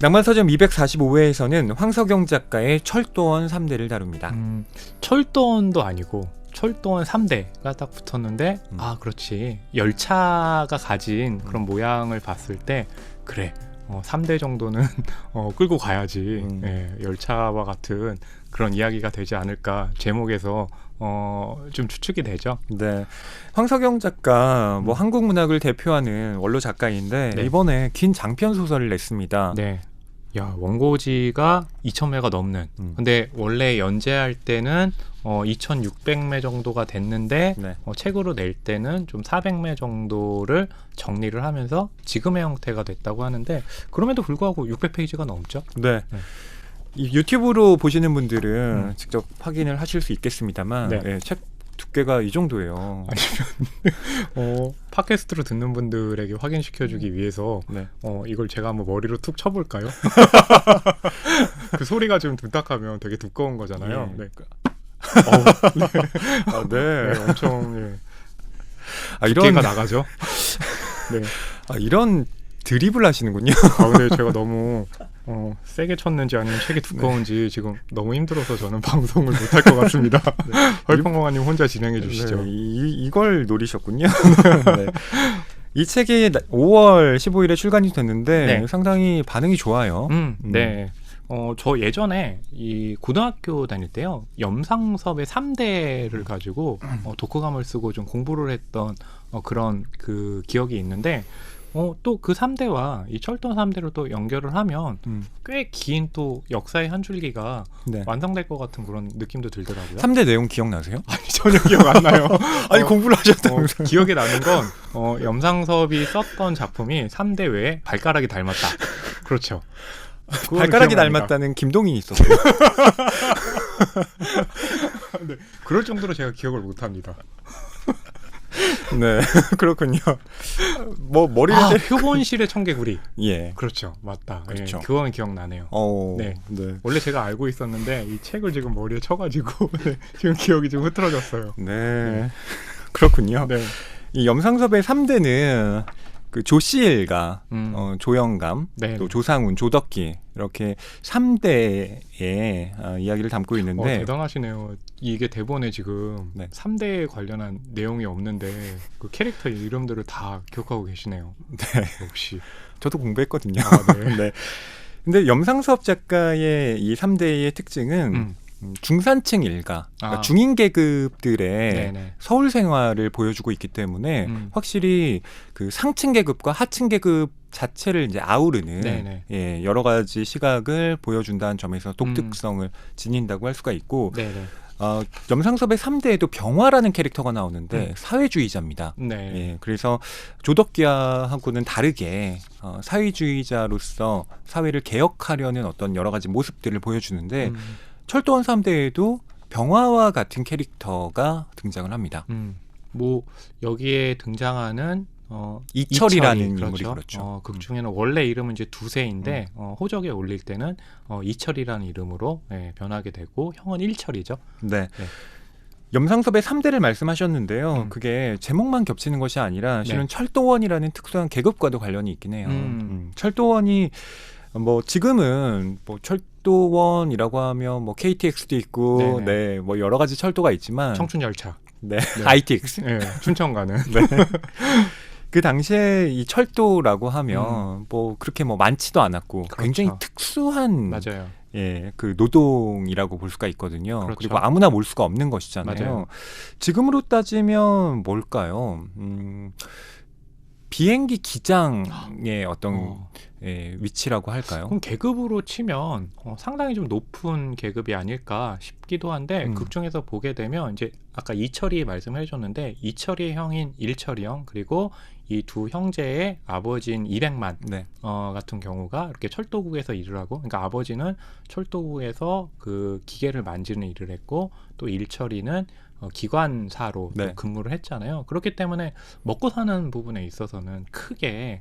낭만서점 245회에서는 황석영 작가의 철도원 3대를 다룹니다. 철도원도 아니고 철도원 3대가 딱 붙었는데 아 그렇지, 열차가 가진 그런 모양을 봤을 때 그래 3대 정도는 끌고 가야지 예, 열차와 같은 그런 이야기가 되지 않을까 제목에서 좀 추측이 되죠. 네, 황석영 작가 뭐 한국 문학을 대표하는 원로 작가인데 네. 이번에 긴 장편 소설을 냈습니다. 네. 야, 원고지가 2,000매가 넘는. 근데 원래 연재할 때는 2,600매 정도가 됐는데 네. 책으로 낼 때는 좀 400매 정도를 정리를 하면서 지금의 형태가 됐다고 하는데 그럼에도 불구하고 600페이지가 넘죠. 네. 네. 이 유튜브로 보시는 분들은 직접 확인을 하실 수 있겠습니다만 네. 예, 책 두께가 이 정도예요. 아니면 팟캐스트로 듣는 분들에게 확인시켜주기 위해서 네. 이걸 제가 한번 머리로 툭 쳐볼까요? 그 소리가 좀 둔탁하면 되게 두꺼운 거잖아요. 예. 네. 네. 아, 네. 네, 엄청 예. 이런 두께가 나가죠. 네. 이런 드립을 하시는군요. 근데 제가 너무 세게 쳤는지 아니면 책이 두꺼운지 지금 너무 힘들어서 저는 방송을 못할 것 같습니다. 헐펑멍아님 혼자 진행해 주시죠. 네, 이걸 노리셨군요. 네. 이 책이 5월 15일에 출간이 됐는데 네. 상당히 반응이 좋아요. 네. 저 예전에 이 고등학교 다닐 때요, 염상섭의 3대를 가지고 독후감을 쓰고 좀 공부를 했던 그런 그 기억이 있는데 또 그 3대와 이 철도 3대로 또 연결을 하면 꽤 긴 또 역사의 한 줄기가 네. 완성될 것 같은 그런 느낌도 들더라고요. 3대 내용 기억나세요? 아니 전혀 기억 안 나요. 아니 공부를 하셨다면서요. 기억에 나는 건 염상섭이 썼던 작품이 3대 외에 발가락이 닮았다. 그렇죠. 발가락이 닮았다는 김동인이 있었어요. 네, 그럴 정도로 제가 기억을 못합니다. 네, 그렇군요. 뭐 머리를 표본실의 청개구리. 예, 그렇죠, 맞다. 그렇죠. 예, 그거는 기억나네요. 네. 네. 원래 제가 알고 있었는데 이 책을 지금 머리에 쳐가지고 지금 기억이 좀 흐트러졌어요. 네, 그렇군요. 네. 이 염상섭의 3대는 그 조씨일가, 조영감, 네. 또 조상훈, 조덕기 이렇게 3대의 이야기를 담고 있는데 대단하시네요. 이게 대본에 지금 3대에 관련한 내용이 없는데 그 캐릭터 이름들을 다 기억하고 계시네요. 네, 역시 저도 공부했거든요. 네. 네. 근데 염상섭 작가의 이 3대의 특징은 중산층 일가, 그러니까 중인 계급들의 네네. 서울 생활을 보여주고 있기 때문에 확실히 그 상층 계급과 하층 계급 자체를 이제 아우르는 예, 여러 가지 시각을 보여준다는 점에서 독특성을 지닌다고 할 수가 있고 네네. 염상섭의 3대에도 병화라는 캐릭터가 나오는데 사회주의자입니다. 네. 예, 그래서 조덕기하고는 다르게 사회주의자로서 사회를 개혁하려는 어떤 여러 가지 모습들을 보여주는데 철도원 3대에도 병화와 같은 캐릭터가 등장을 합니다. 뭐 여기에 등장하는 이철이라는 그렇죠. 인물이 그렇죠. 극 중에는 원래 이름은 이제 두세인데 호적에 올릴 때는 이철이라는 이름으로 변하게 되고 형은 일철이죠. 네. 염상섭의 3대를 말씀하셨는데요. 그게 제목만 겹치는 것이 아니라 실은 철도원이라는 특수한 계급과도 관련이 있긴 해요. 철도원이 뭐 지금은 뭐 철도원이라고 하면 뭐 KTX도 있고 네, 뭐 여러 가지 철도가 있지만 청춘열차, 네. ITX, 네, 춘천 가는. 네. 그 당시에 이 철도라고 하면 뭐 그렇게 뭐 많지도 않았고 그렇죠. 굉장히 특수한 맞아요. 예, 그 노동이라고 볼 수가 있거든요. 그렇죠. 그리고 아무나 몰 수가 없는 것이잖아요. 맞아요. 지금으로 따지면 뭘까요? 비행기 기장의 어떤 위치라고 할까요? 그럼 계급으로 치면 상당히 좀 높은 계급이 아닐까 싶기도 한데 극 중에서 보게 되면 이제 아까 이철이 말씀해 줬는데 이철이의 형인 일철이 형 그리고 이 두 형제의 아버지인 이백만 같은 경우가 이렇게 철도국에서 일을 하고, 그러니까 아버지는 철도국에서 그 기계를 만지는 일을 했고 또 일철이는 기관사로 근무를 했잖아요. 그렇기 때문에 먹고 사는 부분에 있어서는 크게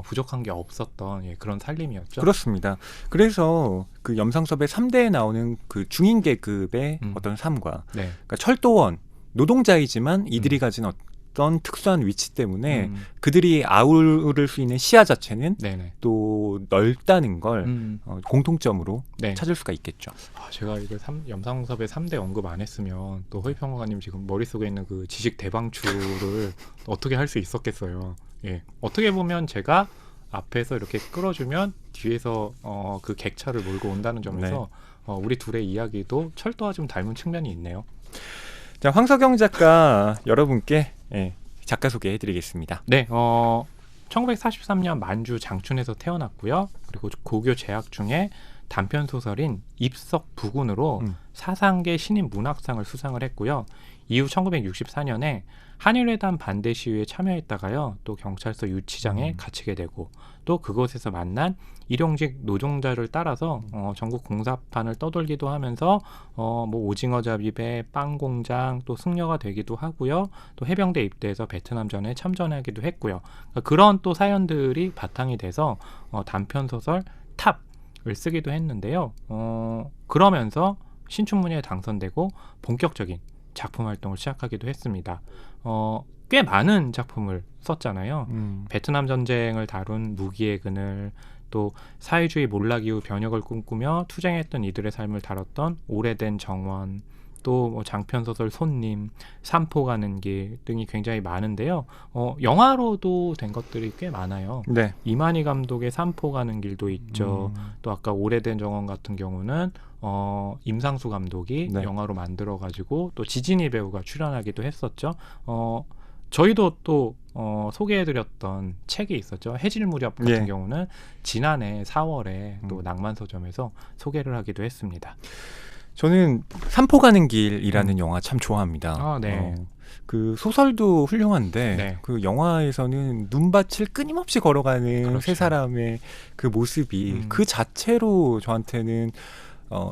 부족한 게 없었던 그런 살림이었죠. 그렇습니다. 그래서 그 염상섭의 3대에 나오는 그 중인 계급의 어떤 삶과 그러니까 철도원 노동자이지만 이들이 가진 어떤 특수한 위치 때문에 그들이 아우를 수 있는 시야 자체는 네네. 또 넓다는 걸 공통점으로 네. 찾을 수가 있겠죠. 제가 이거 염상섭의 3대 언급 안 했으면 또 허위평론가님 지금 머릿속에 있는 그 지식 대방출을 어떻게 할 수 있었겠어요. 예. 어떻게 보면 제가 앞에서 이렇게 끌어주면 뒤에서 그 객차를 몰고 온다는 점에서 우리 둘의 이야기도 철도와 좀 닮은 측면이 있네요. 자, 황석영 작가 여러분께 작가 소개해드리겠습니다. 네, 1943년 만주 장춘에서 태어났고요. 그리고 고교 재학 중에 단편 소설인 입석 부군으로 사상계 신인 문학상을 수상을 했고요. 이후 1964년에 한일회담 반대 시위에 참여했다가요. 또 경찰서 유치장에 갇히게 되고 또 그곳에서 만난 일용직 노동자를 따라서 전국 공사판을 떠돌기도 하면서 뭐 오징어 잡이배, 빵 공장, 또 승려가 되기도 하고요. 또 해병대 입대해서 베트남전에 참전하기도 했고요. 그러니까 그런 또 사연들이 바탕이 돼서 단편 소설 탑을 쓰기도 했는데요. 그러면서 신춘문예에 당선되고 본격적인 작품 활동을 시작하기도 했습니다. 꽤 많은 작품을 썼잖아요. 베트남 전쟁을 다룬 무기의 그늘, 또 사회주의 몰락 이후 변혁을 꿈꾸며 투쟁했던 이들의 삶을 다뤘던 오래된 정원, 또 뭐 장편소설 손님, 산포 가는 길 등이 굉장히 많은데요. 영화로도 된 것들이 꽤 많아요. 네. 이만희 감독의 산포 가는 길도 있죠. 또 아까 오래된 정원 같은 경우는 임상수 감독이 영화로 만들어가지고 또 지진이 배우가 출연하기도 했었죠. 저희도 또 소개해드렸던 책이 있었죠. 해질 무렵 같은 경우는 지난해 4월에 또 낭만서점에서 소개를 하기도 했습니다. 저는 산포 가는 길이라는 영화 참 좋아합니다. 네. 그 소설도 훌륭한데 그 영화에서는 눈밭을 끊임없이 걸어가는 세 사람의 그 모습이 그 자체로 저한테는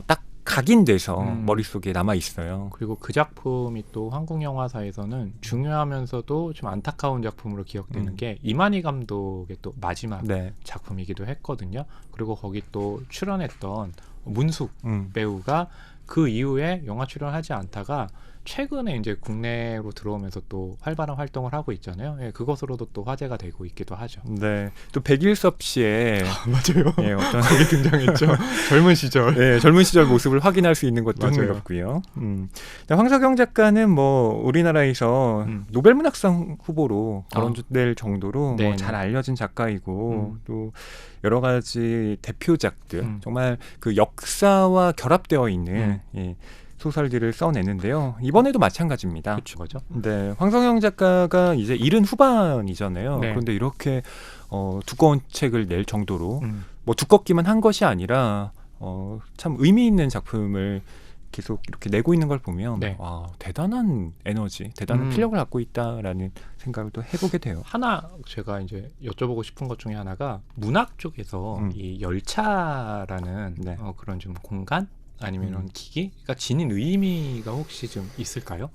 딱 각인돼서 머릿속에 남아 있어요. 그리고 그 작품이 또 한국 영화사에서는 중요하면서도 좀 안타까운 작품으로 기억되는 게 이만희 감독의 또 마지막 작품이기도 했거든요. 그리고 거기 또 출연했던 문숙 배우가 그 이후에 영화 출연하지 않다가 최근에 이제 국내로 들어오면서 또 활발한 활동을 하고 있잖아요. 그것으로도 또 화제가 되고 있기도 하죠. 네, 또 백일섭 씨의 맞아요. 어떤 거기 등장했죠. 젊은 시절. 젊은 시절 모습을 확인할 수 있는 것도 흥미롭고요. 황석영 작가는 뭐 우리나라에서 노벨문학상 후보로 거론될 정도로 뭐 잘 알려진 작가이고 또 여러 가지 대표작들 정말 그 역사와 결합되어 있는 소설들을 써내는데요. 이번에도 마찬가지입니다. 그렇죠. 네, 황석영 작가가 이제 70 후반이잖아요. 그런데 이렇게 두꺼운 책을 낼 정도로 뭐 두껍기만 한 것이 아니라 참 의미 있는 작품을 계속 이렇게 내고 있는 걸 보면 와, 대단한 에너지, 대단한 필력을 갖고 있다라는 생각을 또 해보게 돼요. 하나 제가 이제 여쭤보고 싶은 것 중에 하나가 문학 쪽에서 이 열차라는 그런 좀 공간 아니면 이런 기기, 그러니까 지닌 의미가 혹시 좀 있을까요?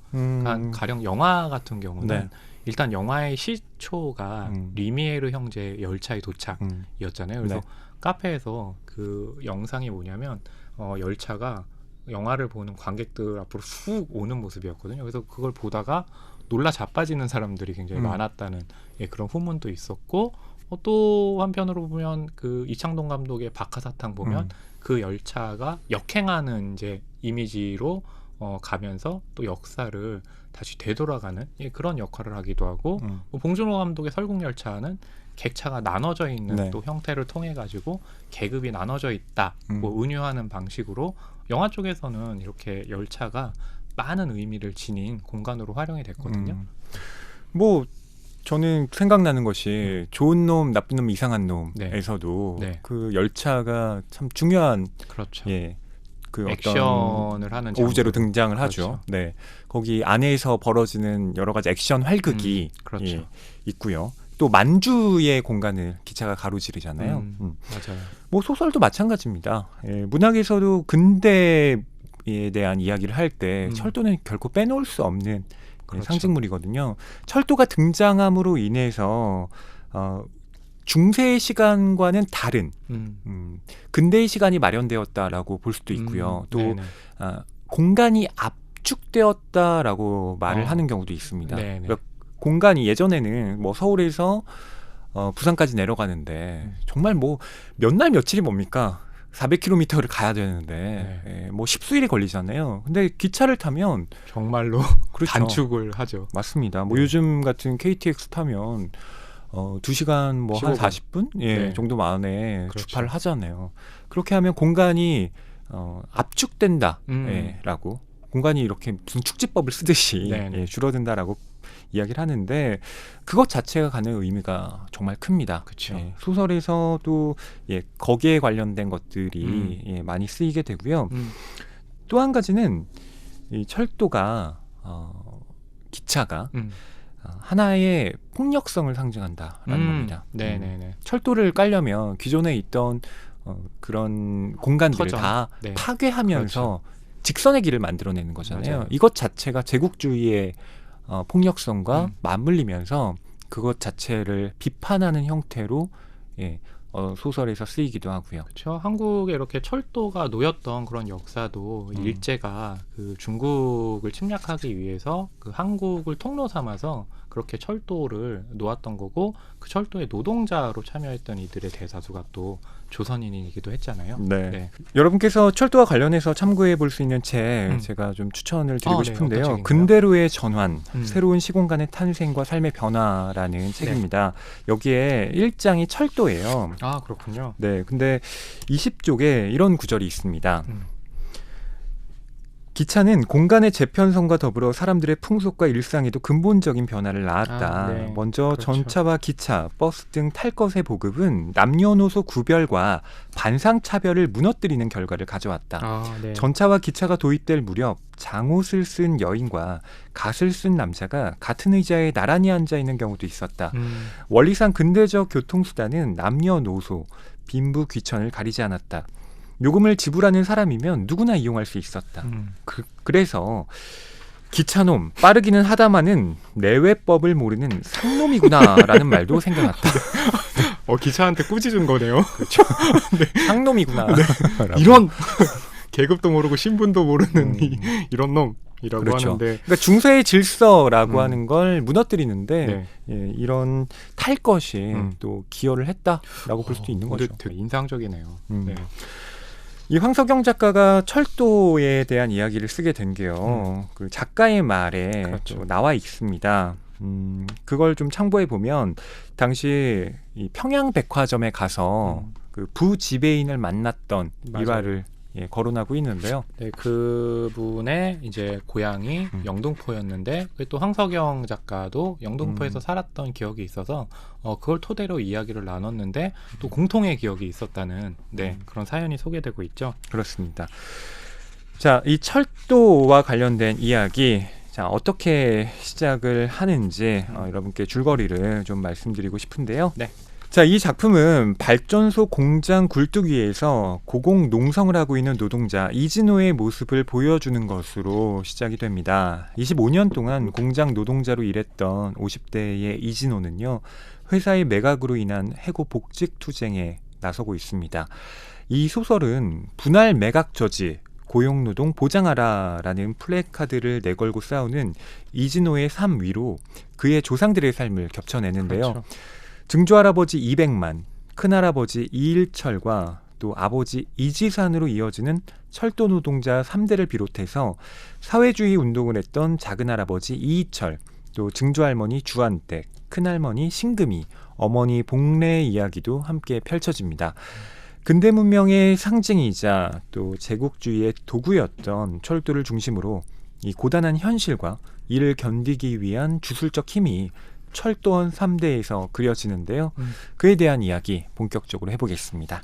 가령 영화 같은 경우는 일단 영화의 시초가 리미에르 형제의 열차의 도착이었잖아요. 그래서 카페에서 그 영상이 뭐냐면 열차가 영화를 보는 관객들 앞으로 쑥 오는 모습이었거든요. 그래서 그걸 보다가 놀라 자빠지는 사람들이 굉장히 많았다는 그런 후문도 있었고, 또 한편으로 보면 그 이창동 감독의 박하사탕 보면 그 열차가 역행하는 이제 이미지로 가면서 또 역사를 다시 되돌아가는 그런 역할을 하기도 하고, 봉준호 감독의 설국열차는 객차가 나눠져 있는 또 형태를 통해 가지고 계급이 나눠져 있다, 뭐 은유하는 방식으로 영화 쪽에서는 이렇게 열차가 많은 의미를 지닌 공간으로 활용이 됐거든요. 뭐 저는 생각나는 것이 좋은 놈, 나쁜 놈, 이상한 놈에서도 그 열차가 참 중요한 그 액션을 하는 오브제로 등장을 하죠. 거기 안에서 벌어지는 여러 가지 액션 활극이 있고요. 또 만주의 공간을 기차가 가로지르잖아요. 맞아요. 뭐 소설도 마찬가지입니다. 문학에서도 근대에 대한 이야기를 할 때 철도는 결코 빼놓을 수 없는 상징물이거든요. 철도가 등장함으로 인해서 중세의 시간과는 다른 근대의 시간이 마련되었다라고 볼 수도 있고요. 또 공간이 압축되었다라고 말을 하는 경우도 있습니다. 그러니까 공간이 예전에는 뭐 서울에서 부산까지 내려가는데 정말 뭐 몇 날 며칠이 뭡니까? 400km를 가야 되는데 네. 뭐 십수일이 걸리잖아요. 근데 기차를 타면 정말로 그렇죠. 단축을 하죠. 맞습니다. 뭐 요즘 같은 KTX 타면 2시간 뭐 한 15분. 40분 네. 정도 만에 그렇죠. 주파를 하잖아요. 그렇게 하면 공간이 압축된다 라고 공간이 이렇게 무슨 축지법을 쓰듯이 줄어든다라고 이야기를 하는데 그것 자체가 갖는 의미가 정말 큽니다. 그렇죠. 소설에서도 거기에 관련된 것들이 많이 쓰이게 되고요. 또 한 가지는 이 철도가 기차가 하나의 폭력성을 상징한다라는 겁니다. 네네네. 철도를 깔려면 기존에 있던 그런 공간들을 터전. 다 파괴하면서 그렇죠. 직선의 길을 만들어내는 거잖아요. 맞아요. 이것 자체가 제국주의의 폭력성과 맞물리면서 그것 자체를 비판하는 형태로 소설에서 쓰이기도 하고요. 그렇죠. 한국에 이렇게 철도가 놓였던 그런 역사도 일제가 그 중국을 침략하기 위해서 그 한국을 통로 삼아서 그렇게 철도를 놓았던 거고 그 철도에 노동자로 참여했던 이들의 대다수가 또 조선인이기도 했잖아요. 네. 여러분께서 철도와 관련해서 참고해 볼 수 있는 책 제가 좀 추천을 드리고 싶은데요. 어떤 책인가요? 근대로의 전환, 새로운 시공간의 탄생과 삶의 변화라는 책입니다. 여기에 1장이 철도예요. 아, 그렇군요. 네, 근데 20쪽에 이런 구절이 있습니다. 기차는 공간의 재편성과 더불어 사람들의 풍속과 일상에도 근본적인 변화를 낳았다. 먼저 그렇죠. 전차와 기차, 버스 등 탈 것의 보급은 남녀노소 구별과 반상차별을 무너뜨리는 결과를 가져왔다. 전차와 기차가 도입될 무렵 장옷을 쓴 여인과 갓을 쓴 남자가 같은 의자에 나란히 앉아있는 경우도 있었다. 원리상 근대적 교통수단은 남녀노소, 빈부 귀천을 가리지 않았다. 요금을 지불하는 사람이면 누구나 이용할 수 있었다. 그래서 기차놈, 빠르기는 하다마는 내외법을 모르는 상놈이구나라는 말도 생겨났다. 기차한테 꾸짖 준 거네요. 그렇죠. 상놈이구나. 이런 계급도 모르고 신분도 모르는 이런 놈이라고 그렇죠. 하는데, 그러니까 중세의 질서라고 하는 걸 무너뜨리는데 이런 탈 것이 또 기여를 했다라고 볼 수도 있는 거죠. 되게 인상적이네요. 이 황석영 작가가 철도에 대한 이야기를 쓰게 된 게요. 그 작가의 말에 그렇죠. 나와 있습니다. 그걸 좀 참고해 보면 당시 이 평양백화점에 가서 그 부지배인을 만났던 일화를 거론하고 있는데요. 네, 그분의 이제 고향이 영등포였는데 또 황석영 작가도 영등포에서 살았던 기억이 있어서 그걸 토대로 이야기를 나눴는데 또 공통의 기억이 있었다는 그런 사연이 소개되고 있죠. 그렇습니다. 자, 이 철도와 관련된 이야기 어떻게 시작을 하는지 여러분께 줄거리를 좀 말씀드리고 싶은데요. 자, 이 작품은 발전소 공장 굴뚝위에서 고공 농성을 하고 있는 노동자 이진호의 모습을 보여주는 것으로 시작이 됩니다. 25년 동안 공장 노동자로 일했던 50대의 이진호는요, 회사의 매각으로 인한 해고 복직 투쟁에 나서고 있습니다. 이 소설은 분할 매각 저지, 고용노동 보장하라라는 플래카드를 내걸고 싸우는 이진호의 삶 위로 그의 조상들의 삶을 겹쳐내는데요. 그렇죠. 증조할아버지 이백만, 큰할아버지 이일철과 또 아버지 이지산으로 이어지는 철도 노동자 3대를 비롯해서 사회주의 운동을 했던 작은할아버지 이이철, 또 증조할머니 주한댁, 큰할머니 신금이, 어머니 복례의 이야기도 함께 펼쳐집니다. 근대 문명의 상징이자 또 제국주의의 도구였던 철도를 중심으로 이 고단한 현실과 이를 견디기 위한 주술적 힘이 철도원 3대에서 그려지는데요. 그에 대한 이야기 본격적으로 해보겠습니다.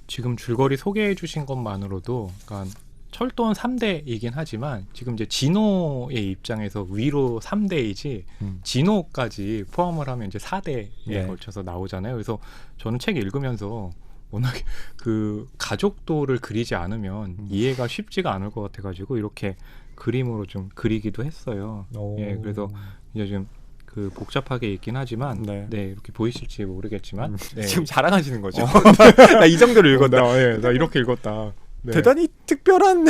지금 줄거리 소개해 주신 것만으로도 그러니까 철도원 3대이긴 하지만 지금 이제 진호의 입장에서 위로 3대이지 진호까지 포함을 하면 이제 4대에 걸쳐서 나오잖아요. 그래서 저는 책 읽으면서 워낙 그 가족도를 그리지 않으면 이해가 쉽지가 않을 것 같아가지고 이렇게 그림으로 좀 그리기도 했어요. 그래서 이제 좀 그 복잡하게 있긴 하지만 이렇게 보이실지 모르겠지만 지금 자랑하시는 거죠? 나 이 정도로 읽었다. 나 이렇게 읽었다. 네. 대단히 특별한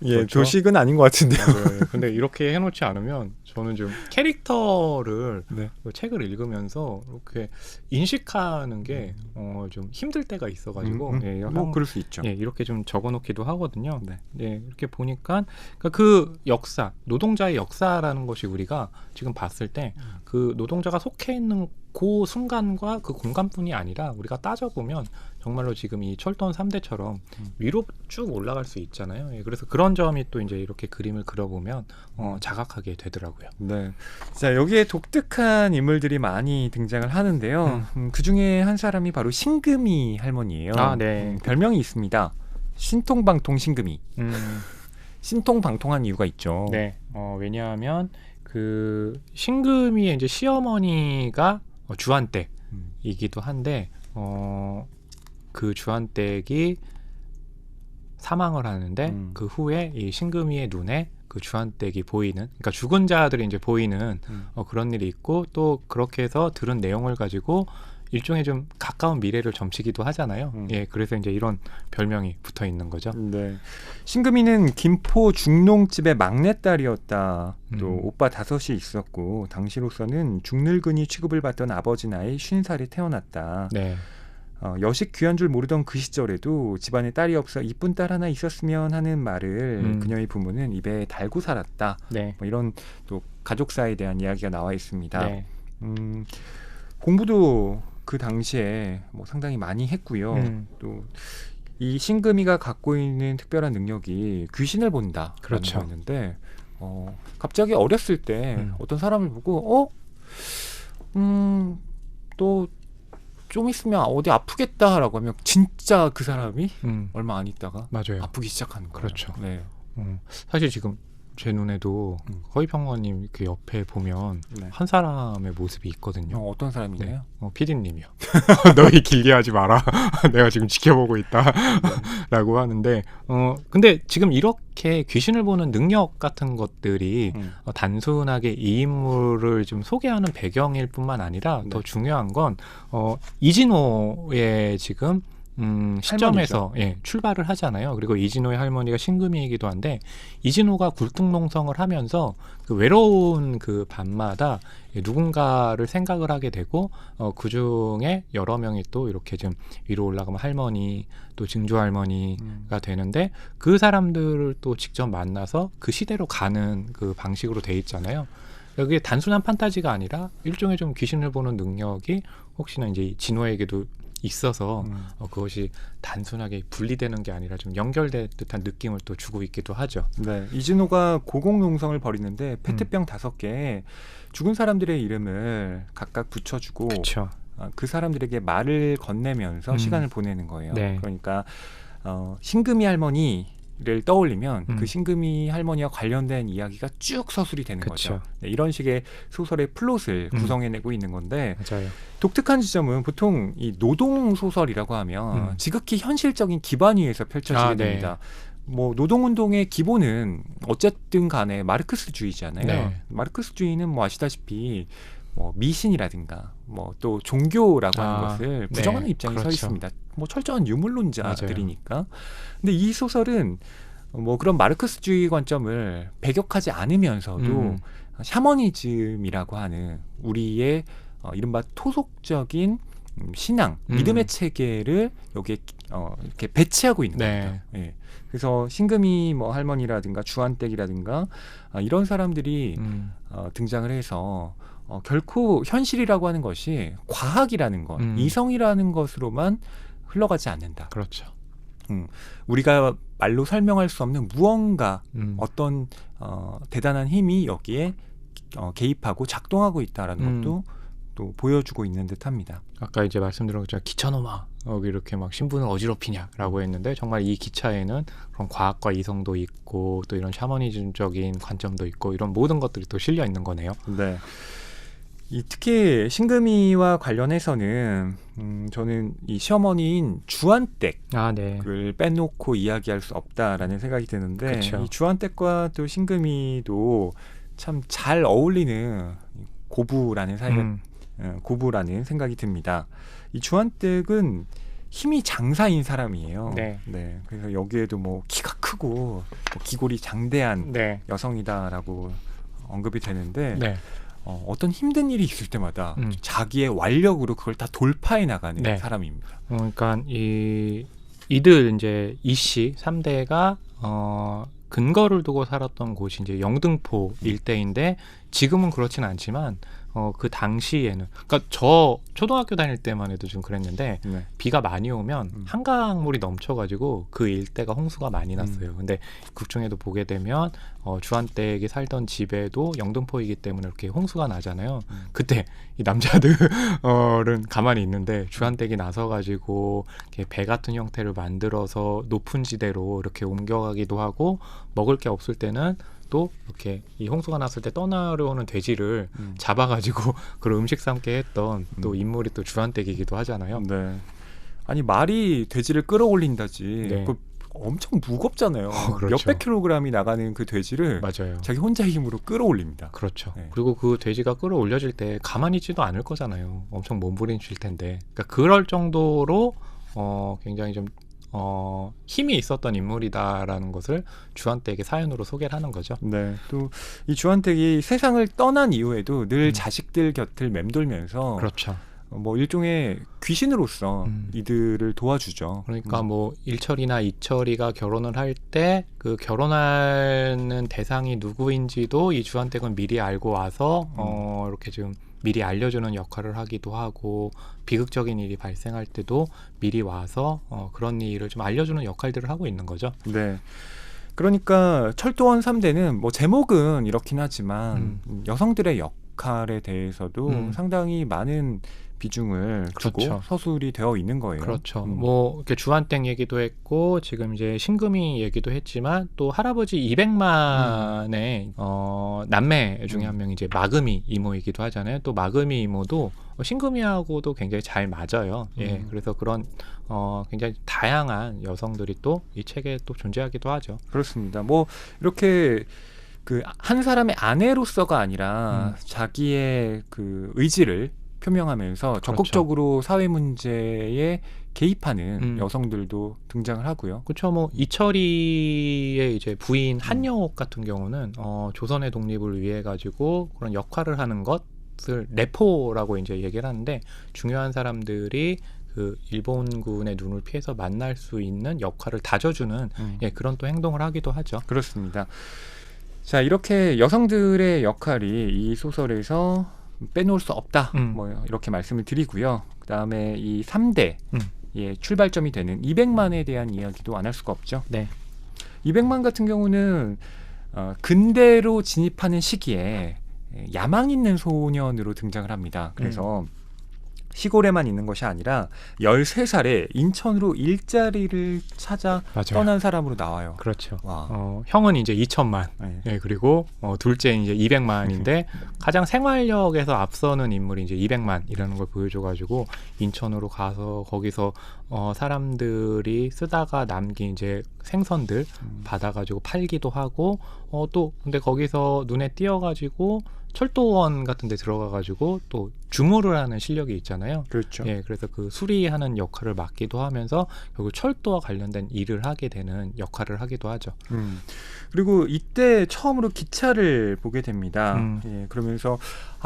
예, 그렇죠? 도식은 아닌 것 같은데요. 맞아요. 근데 이렇게 해놓지 않으면 저는 좀 캐릭터를 네. 그 책을 읽으면서 이렇게 인식하는 게 좀 힘들 때가 있어가지고 예, 뭐 그럴 수 있죠. 예, 이렇게 좀 적어놓기도 하거든요. 네. 예, 이렇게 보니까 그러니까 그 역사, 노동자의 역사라는 것이 우리가 지금 봤을 때 그 노동자가 속해 있는 그 순간과 그 공간뿐이 아니라 우리가 따져보면 정말로 지금 이 철도원 3대처럼 위로 쭉 올라갈 수 있잖아요. 예, 그래서 그런 점이 또 이제 이렇게 그림을 그려보면 자각하게 되더라고요. 네. 자, 여기에 독특한 인물들이 많이 등장을 하는데요. 그 중에 한 사람이 바로 신금이 할머니예요. 아, 네. 별명이 있습니다. 신통방통 신금이. 신통방통한 이유가 있죠. 네. 왜냐하면 그 신금이의 이제 시어머니가 주한댁이기도 한데 그 주한댁이 사망을 하는데 그 후에 이 신금이의 눈에 그 주한댁이 보이는, 그러니까 죽은 자들이 이제 보이는 그런 일이 있고, 또 그렇게 해서 들은 내용을 가지고 일종의 좀 가까운 미래를 점치기도 하잖아요. 예, 그래서 이제 이런 별명이 붙어 있는 거죠. 네. 신금이는 김포 중농집의 막내딸이었다. 또 오빠 5이 있었고 당시로서는 중늙은이 취급을 받던 아버지 나이 50살에 태어났다. 네. 여식 귀한 줄 모르던 그 시절에도 집안에 딸이 없어 이쁜 딸 하나 있었으면 하는 말을 그녀의 부모는 입에 달고 살았다. 네. 뭐 이런 또 가족사에 대한 이야기가 나와 있습니다. 네. 공부도 그 당시에 뭐 상당히 많이 했고요. 또 이 신금이가 갖고 있는 특별한 능력이 귀신을 본다라는 그렇죠. 거였는데 갑자기 어렸을 때 어떤 사람을 보고 또 좀 있으면 어디 아프겠다라고 하면 진짜 그 사람이 얼마 안 있다가 맞아요. 아프기 시작하는 거예요. 그렇죠. 네. 사실 지금 제 눈에도 허위평론님 그 옆에 보면 네. 한 사람의 모습이 있거든요. 어떤 사람이네요? PD님이요. 너희 길게 하지 마라. 내가 지금 지켜보고 있다. 라고 하는데 근데 지금 이렇게 귀신을 보는 능력 같은 것들이 단순하게 이 인물을 좀 소개하는 배경일 뿐만 아니라 더 중요한 건 이진호의 지금 시점에서 출발을 하잖아요. 그리고 이진호의 할머니가 신금이이기도 한데, 이진호가 굴뚝농성을 하면서 그 외로운 그 밤마다 누군가를 생각을 하게 되고 그 중에 여러 명이 또 이렇게 좀 위로 올라가면 할머니, 또 증조 할머니가 되는데, 그 사람들을 또 직접 만나서 그 시대로 가는 그 방식으로 돼 있잖아요. 그게 단순한 판타지가 아니라 일종의 좀 귀신을 보는 능력이 혹시나 이제 진호에게도 있어서 그것이 단순하게 분리되는 게 아니라 좀 연결된 듯한 느낌을 또 주고 있기도 하죠. 네, 이진호가 고공농성을 벌이는데 페트병 5개에 죽은 사람들의 이름을 각각 붙여주고 그쵸. 그 사람들에게 말을 건네면서 시간을 보내는 거예요. 네. 그러니까 신금이 할머니를 떠올리면 그 신금이 할머니와 관련된 이야기가 쭉 서술이 되는 그쵸. 거죠. 네, 이런 식의 소설의 플롯을 구성해내고 있는 건데, 맞아요. 독특한 지점은 보통 이 노동 소설이라고 하면 지극히 현실적인 기반 위에서 펼쳐지게 됩니다. 뭐 노동운동의 기본은 어쨌든 간에 마르크스주의잖아요. 네. 마르크스주의는 뭐 아시다시피 뭐 미신이라든가 뭐 또 종교라고 하는 것을 부정하는 입장에 그렇죠. 서 있습니다. 뭐 철저한 유물론자들이니까. 근데 이 소설은 뭐 그런 마르크스주의 관점을 배격하지 않으면서도 샤머니즘이라고 하는 우리의 이른바 토속적인 신앙, 믿음의 체계를 여기에 이렇게 배치하고 있는 겁니다. 예. 그래서 신금이 뭐 할머니라든가 주한댁이라든가 이런 사람들이 등장을 해서 결코 현실이라고 하는 것이 과학이라는 것, 이성이라는 것으로만 흘러가지 않는다. 그렇죠. 우리가 말로 설명할 수 없는 무언가, 어떤 대단한 힘이 여기에 개입하고 작동하고 있다라는 것도 또 보여주고 있는 듯합니다. 아까 이제 말씀드린 것처럼 기차놈아 여기 이렇게 막 신분을 어지럽히냐라고 했는데, 정말 이 기차에는 그런 과학과 이성도 있고 또 이런 샤머니즘적인 관점도 있고 이런 모든 것들이 또 실려 있는 거네요. 네. 특히 신금이와 관련해서는 저는 이 시어머니인 주한댁을 빼놓고 이야기할 수 없다라는 생각이 드는데, 그쵸. 이 주한댁과 또 신금이도 참 잘 어울리는 고부라는 사이가 고부라는 생각이 듭니다. 이 주한댁은 힘이 장사인 사람이에요. 네. 네. 그래서 여기에도 뭐 키가 크고 뭐 기골이 장대한 네. 여성이다라고 언급이 되는데 네. 어떤 힘든 일이 있을 때마다 자기의 완력으로 그걸 다 돌파해 나가는 네. 사람입니다. 그러니까 이들 이제 이씨 3대가 근거를 두고 살았던 곳이 이제 영등포 일대인데 지금은 그렇지는 않지만 그 당시에는 그러니까 저 초등학교 다닐 때만 해도 좀 그랬는데 네. 비가 많이 오면 한강물이 넘쳐가지고 그 일대가 홍수가 많이 났어요. 근데 극중에도 보게 되면 주한댁이 살던 집에도 영등포이기 때문에 이렇게 홍수가 나잖아요. 그때 이 남자들은 가만히 있는데 주한댁이 나서가지고 이렇게 배 같은 형태를 만들어서 높은 지대로 이렇게 옮겨가기도 하고 먹을 게 없을 때는 또 이렇게 이 홍수가 났을 때 떠나려오는 돼지를 잡아가지고 그런 음식 삼게 했던 또 인물이 또 주한댁이기도 하잖아요. 네. 아니 말이 돼지를 끌어올린다지. 네. 그 엄청 무겁잖아요. 그렇죠. 몇백 킬로그램이 나가는 그 돼지를 맞아요. 자기 혼자의 힘으로 끌어올립니다. 그렇죠. 네. 그리고 그 돼지가 끌어올려질 때 가만히 있지도 않을 거잖아요. 엄청 몸부림칠 텐데. 그러니까 그럴 정도로 굉장히 좀 힘이 있었던 인물이다라는 것을 주한댁의 사연으로 소개를 하는 거죠. 네. 또 이 주한택이 세상을 떠난 이후에도 늘 자식들 곁을 맴돌면서 그렇죠. 뭐 일종의 귀신으로서 이들을 도와주죠. 그러니까 뭐 일철이나 이철이가 결혼을 할 때 그 결혼하는 대상이 누구인지도 이 주한택은 미리 알고 와서 이렇게 좀 미리 알려주는 역할을 하기도 하고 비극적인 일이 발생할 때도 미리 와서 그런 일을 좀 알려주는 역할들을 하고 있는 거죠. 네. 그러니까 철도원 3대는 뭐 제목은 이렇긴 하지만 여성들의 역할에 대해서도 상당히 많은 비중을 주고 그렇죠. 서술이 되어 있는 거예요. 그렇죠. 뭐 이렇게 주한땡 얘기도 했고 지금 이제 신금이 얘기도 했지만 또 할아버지 200만의 남매 중에 한 명이 이제 마금이 이모이기도 하잖아요. 또 마금이 이모도 신금이하고도 굉장히 잘 맞아요. 예, 그래서 그런 굉장히 다양한 여성들이 또 이 책에 또 존재하기도 하죠. 그렇습니다. 뭐 이렇게 그 한 사람의 아내로서가 아니라 자기의 그 의지를 표명하면서 그렇죠. 적극적으로 사회 문제에 개입하는 여성들도 등장을 하고요. 그렇죠. 뭐 이철이의 이제 부인 한여옥 같은 경우는 조선의 독립을 위해 가지고 그런 역할을 하는 것을 레포라고 이제 얘기를 하는데 중요한 사람들이 그 일본군의 눈을 피해서 만날 수 있는 역할을 다져주는 예, 그런 또 행동을 하기도 하죠. 그렇습니다. 자, 이렇게 여성들의 역할이 이 소설에서 빼놓을 수 없다. 뭐 이렇게 말씀을 드리고요. 그다음에 이 3대 예, 출발점이 되는 200만에 대한 이야기도 안 할 수가 없죠. 네. 200만 같은 경우는 근대로 진입하는 시기에 야망 있는 소년으로 등장을 합니다. 그래서 시골에만 있는 것이 아니라 13살에 인천으로 일자리를 찾아 맞아요. 떠난 사람으로 나와요. 그렇죠. 와. 형은 이제 2천만, 네. 예, 그리고 둘째 이제 200만인데 가장 생활력에서 앞서는 인물이 이제 200만이라는 걸 보여줘가지고 인천으로 가서 거기서 사람들이 쓰다가 남긴 이제 생선들 받아가지고 팔기도 하고 또 근데 거기서 눈에 띄어가지고 철도원 같은 데 들어가가지고 또 주무를 하는 실력이 있잖아요. 그렇죠. 예, 그래서 그 수리하는 역할을 맡기도 하면서 결국 철도와 관련된 일을 하게 되는 역할을 하기도 하죠. 그리고 이때 처음으로 기차를 보게 됩니다. 예, 그러면서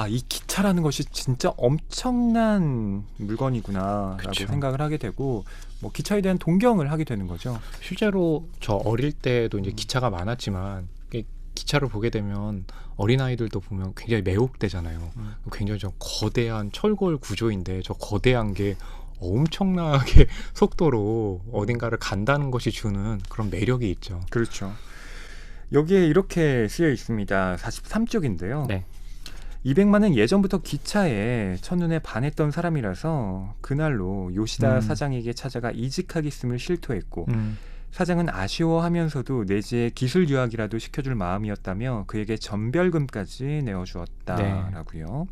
이 기차라는 것이 진짜 엄청난 물건이구나라고 그쵸. 생각을 하게 되고 뭐 기차에 대한 동경을 하게 되는 거죠. 실제로 저 어릴 때도 이제 기차가 많았지만 기차를 보게 되면 어린아이들도 보면 굉장히 매혹되잖아요. 굉장히 좀 거대한 철골 구조인데 저 거대한 게 엄청나게 속도로 어딘가를 간다는 것이 주는 그런 매력이 있죠. 그렇죠. 여기에 이렇게 쓰여 있습니다. 43쪽인데요. 네. 200만은 예전부터 기차에 첫눈에 반했던 사람이라서 그날로 요시다 사장에게 찾아가 이직하겠음을 실토했고 사장은 아쉬워하면서도 내지의 기술 유학이라도 시켜줄 마음이었다며 그에게 전별금까지 내어주었다라고요.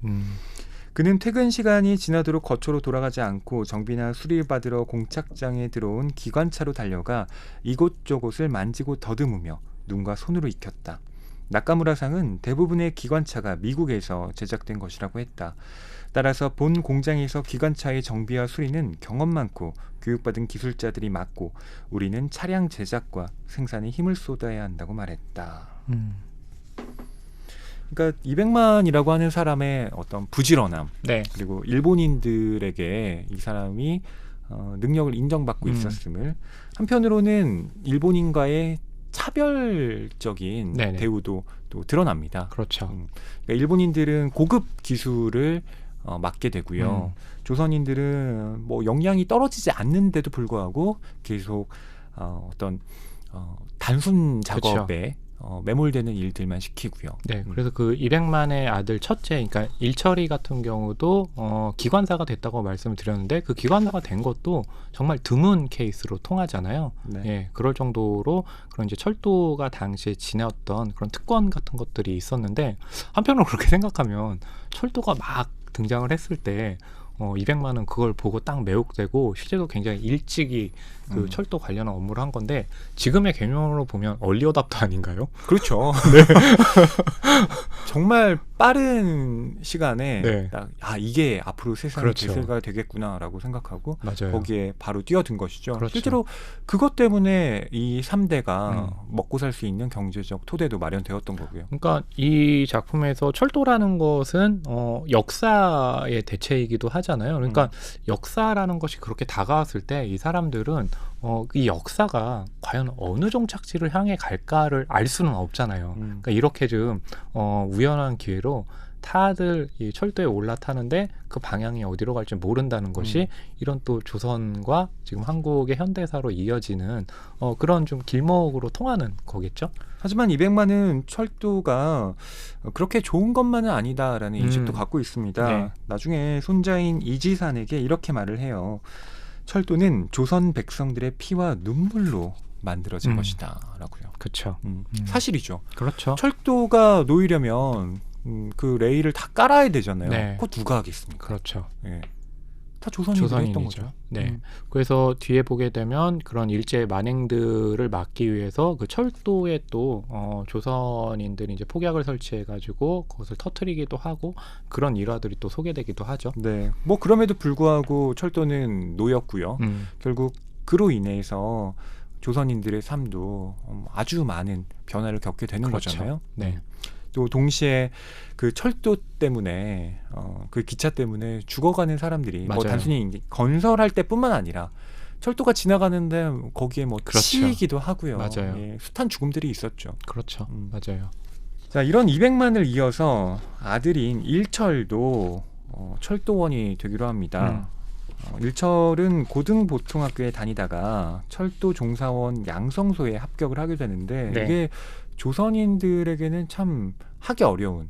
그는 퇴근 시간이 지나도록 거처로 돌아가지 않고 정비나 수리를 받으러 공착장에 들어온 기관차로 달려가 이곳저곳을 만지고 더듬으며 눈과 손으로 익혔다. 나카무라상은 대부분의 기관차가 미국에서 제작된 것이라고 했다. 따라서 본 공장에서 기관차의 정비와 수리는 경험 많고 교육받은 기술자들이 맡고 우리는 차량 제작과 생산에 힘을 쏟아야 한다고 말했다. 그러니까 200만이라고 하는 사람의 어떤 부지런함, 네. 그리고 일본인들에게 이 사람이 능력을 인정받고 있었음을, 한편으로는 일본인과의 차별적인 네네. 대우도 또 드러납니다. 그렇죠. 그러니까 일본인들은 고급 기술을 맡게 되고요. 조선인들은 뭐 역량이 떨어지지 않는데도 불구하고 계속 어떤 단순 작업에 매몰되는 일들만 시키고요. 네, 그래서 그 200만의 아들 첫째, 그러니까 일처리 같은 경우도 기관사가 됐다고 말씀을 드렸는데 그 기관사가 된 것도 정말 드문 케이스로 통하잖아요. 네. 예, 그럴 정도로 그런 이제 철도가 당시에 지녔던 그런 특권 같은 것들이 있었는데, 한편으로 그렇게 생각하면 철도가 막 등장을 했을 때 200만은 그걸 보고 딱 매혹되고 실제로 굉장히 일찍이 그 철도 관련한 업무를 한 건데, 지금의 개념으로 보면 얼리어답터 아닌가요? 그렇죠. 네. 정말 빠른 시간에 네. 딱, 이게 앞으로 세상의 그렇죠. 대세가 되겠구나라고 생각하고 맞아요. 거기에 바로 뛰어든 것이죠. 그렇죠. 실제로 그것 때문에 이 3대가 먹고 살 수 있는 경제적 토대도 마련되었던 거고요. 그러니까 이 작품에서 철도라는 것은 역사의 대체이기도 하잖아요. 그러니까 역사라는 것이 그렇게 다가왔을 때 이 사람들은 이 역사가 과연 어느 종착지를 향해 갈까를 알 수는 없잖아요. 그러니까 이렇게 좀 우연한 기회로 다들 이 철도에 올라타는데 그 방향이 어디로 갈지 모른다는 것이 이런 또 조선과 지금 한국의 현대사로 이어지는 그런 좀 길목으로 통하는 거겠죠. 하지만 200만은 철도가 그렇게 좋은 것만은 아니다라는 인식도 갖고 있습니다. 네. 나중에 손자인 이지산에게 이렇게 말을 해요. 철도는 조선 백성들의 피와 눈물로 만들어진 것이다 라고요. 그렇죠. 사실이죠. 그렇죠. 철도가 놓이려면 그 레일을 다 깔아야 되잖아요. 네. 그거 누가 하겠습니까? 그렇죠. 예. 다 조선인들이 했던 거죠. 네. 그래서 뒤에 보게 되면 그런 일제 만행들을 막기 위해서 그 철도에 또 조선인들이 이제 폭약을 설치해가지고 그것을 터뜨리기도 하고 그런 일화들이 또 소개되기도 하죠. 네. 뭐 그럼에도 불구하고 철도는 놓였고요. 결국 그로 인해서 조선인들의 삶도 아주 많은 변화를 겪게 되는 그렇죠. 거잖아요. 네. 또 동시에 그 철도 때문에 그 기차 때문에 죽어가는 사람들이 뭐 맞아요. 단순히 건설할 때뿐만 아니라 철도가 지나가는데 거기에 뭐 그렇죠. 치이기도 하고요. 맞아요. 예, 숱한 죽음들이 있었죠. 그렇죠. 맞아요. 자, 이런 200만을 이어서 아들인 일철도 철도원이 되기로 합니다. 일철은 고등보통학교에 다니다가 철도 종사원 양성소에 합격을 하게 되는데 네. 이게 조선인들에게는 참 하기 어려운.